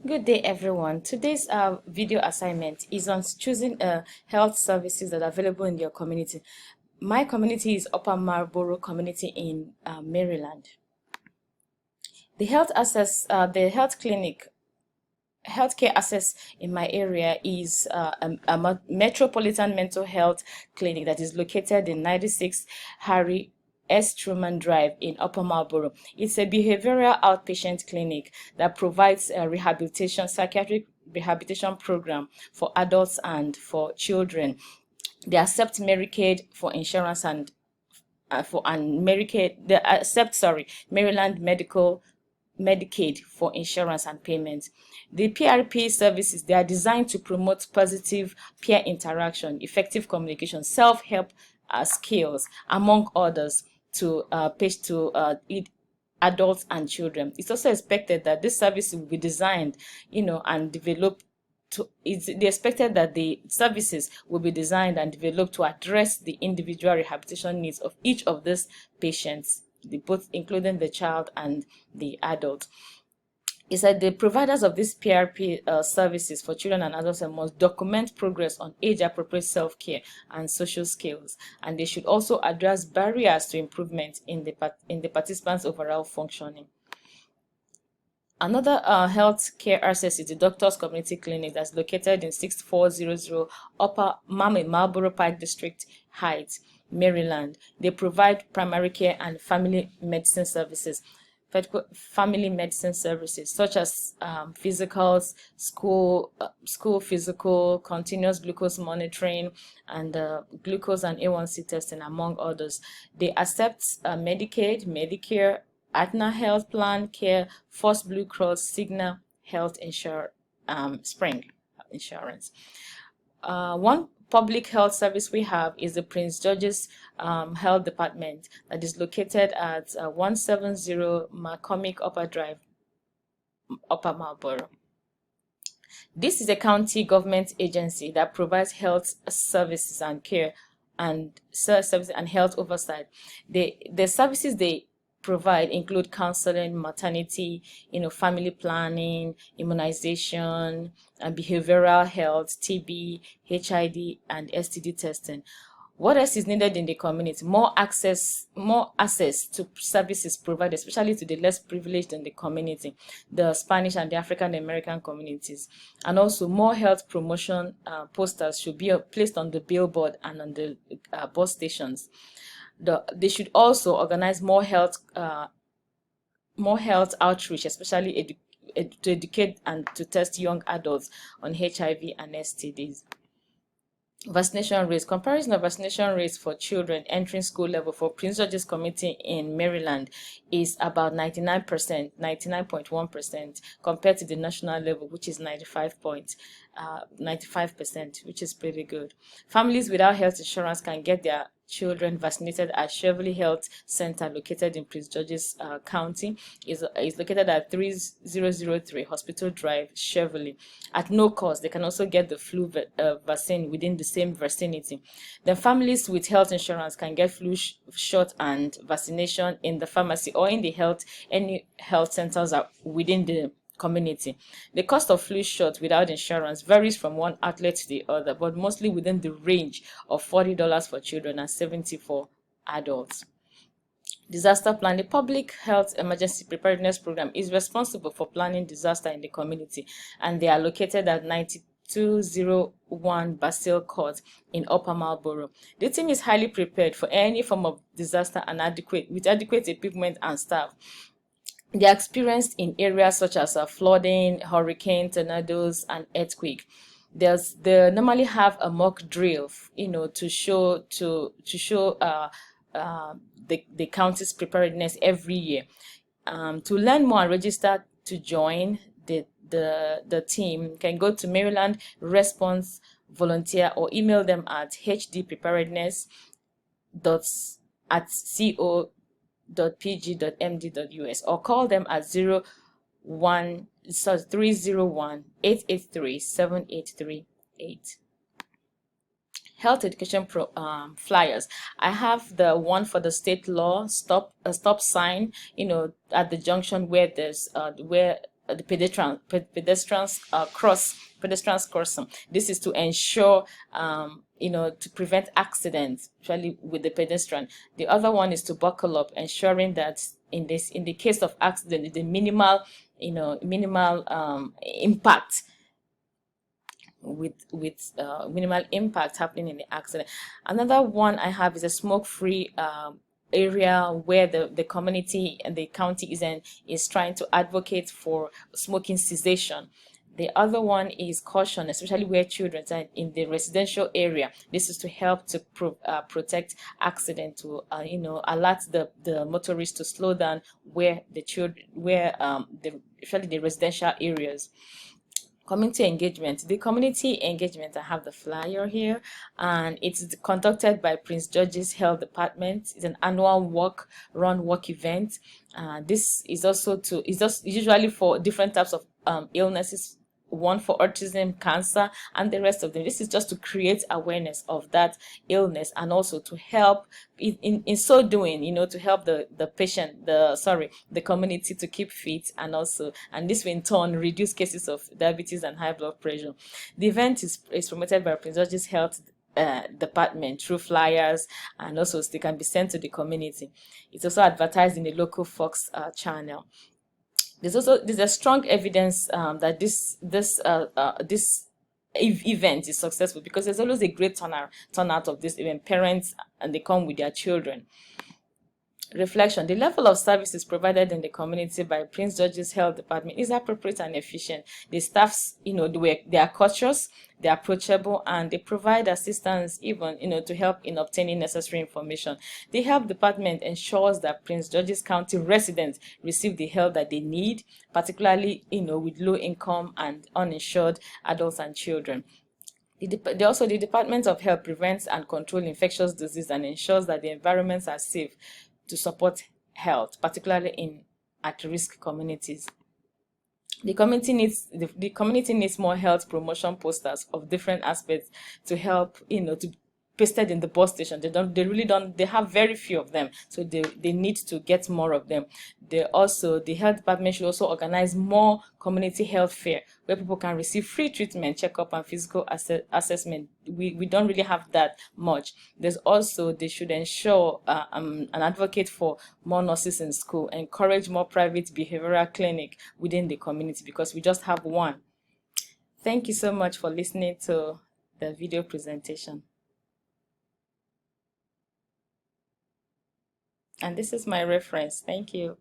Good day, everyone. Today's video assignment is on choosing health services that are available in your community. My community is Upper Marlboro community in Maryland. The healthcare access in my area is a metropolitan mental health clinic that is located in 96 Harry S. Truman Drive in Upper Marlboro. It's a behavioral outpatient clinic that provides a psychiatric rehabilitation program for adults and for children. They accept Medicaid for insurance and Medicaid. They accept Maryland Medicaid for insurance and payments. The PRP services, they are designed to promote positive peer interaction, effective communication, self-help skills, among others, to adults and children. It's also expected that this service will be designed, and developed it's expected that the services will be designed and developed to address the individual rehabilitation needs of each of these patients, both including the child and the adult. Is that the providers of these PRP services for children and adults must document progress on age-appropriate self-care and social skills, and they should also address barriers to improvement in the participants' overall functioning. Another health care access is the Doctors Community Clinic that's located in 6400 Upper Marlboro Pike District Heights, Maryland. They provide primary care and family medicine services. Family medicine services such as physicals, school physical, continuous glucose monitoring, and glucose and A1C testing, among others. They accept Medicaid, Medicare, Aetna Health Plan, Care, First Blue Cross, Cigna Health Spring Insurance. One public health service we have is the Prince George's Health Department that is located at 170 McCormick Upper Drive, Upper Marlboro. This is a county government agency that provides health services and care and services and health oversight. The services they provide include counseling, maternity, family planning, immunization, and behavioral health, TB, HIV, and STD testing. What else is needed in the community? More access to services provided, especially to the less privileged in the community, the Spanish and the African American communities. And also more health promotion posters should be placed on the billboard and on the bus stations. They should also organize more health outreach, especially to educate and to test young adults on HIV and STDs. Vaccination rates. Comparison of vaccination rates for children entering school level for Prince George's Community in Maryland is about 99%, 99.1% compared to the national level, which is 95%, which is pretty good. Families without health insurance can get their children vaccinated at Cheverly Health Center, located in Prince George's County. Is located at 3003 Hospital Drive, Cheverly, at no cost. They can also get the flu vaccine within the same vicinity. Then families with health insurance can get flu shot and vaccination in the pharmacy or in any health centers within the community. The cost of flu shot without insurance varies from one outlet to the other, but mostly within the range of $40 for children and $70 for adults. Disaster plan. The Public Health Emergency Preparedness Program is responsible for planning disaster in the community, and they are located at 9201 Basil Court in Upper Marlboro. The team is highly prepared for any form of disaster and with adequate equipment and staff. They are experienced in areas such as flooding, hurricane, tornadoes, and earthquake. They normally have a mock drill, to show the county's preparedness every year. To learn more and register to join the team, you can go to Maryland Response Volunteer or email them at hdpreparedness.co.pg.md.us or call them at 301-883-7838. Health education flyers. I have the one for the state law stop sign, at the junction where there's where the pedestrians crossing. This is to ensure to prevent accidents, especially with the pedestrian. The other one is to buckle up, ensuring that in the case of accident, the minimal impact, with minimal impact happening in the accident. Another one I have is a smoke-free area where the community and the county is trying to advocate for smoking cessation. The other one is caution, especially where children are in the residential area. This is to help to protect accident, to alert the motorists to slow down where the children, especially the residential areas. Community engagement. The community engagement, I have the flyer here, and it's conducted by Prince George's Health Department. It's an annual walk event. This is just usually for different types of illnesses, one for autism, cancer, and the rest of them. This is just to create awareness of that illness, and also to help in so doing, to help the community to keep fit, and this will in turn reduce cases of diabetes and high blood pressure. The event is promoted by Prince George's Health Department through flyers, and also they can be sent to the community. It's also advertised in the local Fox channel. There's a strong evidence that this event is successful, because there's always a great turnout of this event. Parents, and they come with their children. Reflection. The level of services provided in the community by Prince George's Health Department is appropriate and efficient. The staffs, they are cautious, they are approachable, and they provide assistance even, to help in obtaining necessary information. The Health Department ensures that Prince George's County residents receive the help that they need, particularly, with low income and uninsured adults and children. The Department of Health prevents and controls infectious disease and ensures that the environments are safe to support health, particularly in at-risk communities. The community needs more health promotion posters of different aspects to help, to pasted in the bus station. They have very few of them, so they need to get more of them. The health department should also organize more community health fair where people can receive free treatment, checkup, and physical assessment. We don't really have that much. They should ensure and advocate for more nurses in school, encourage more private behavioral clinic within the community, because we just have one. Thank you so much for listening to the video presentation. And this is my reference. Thank you.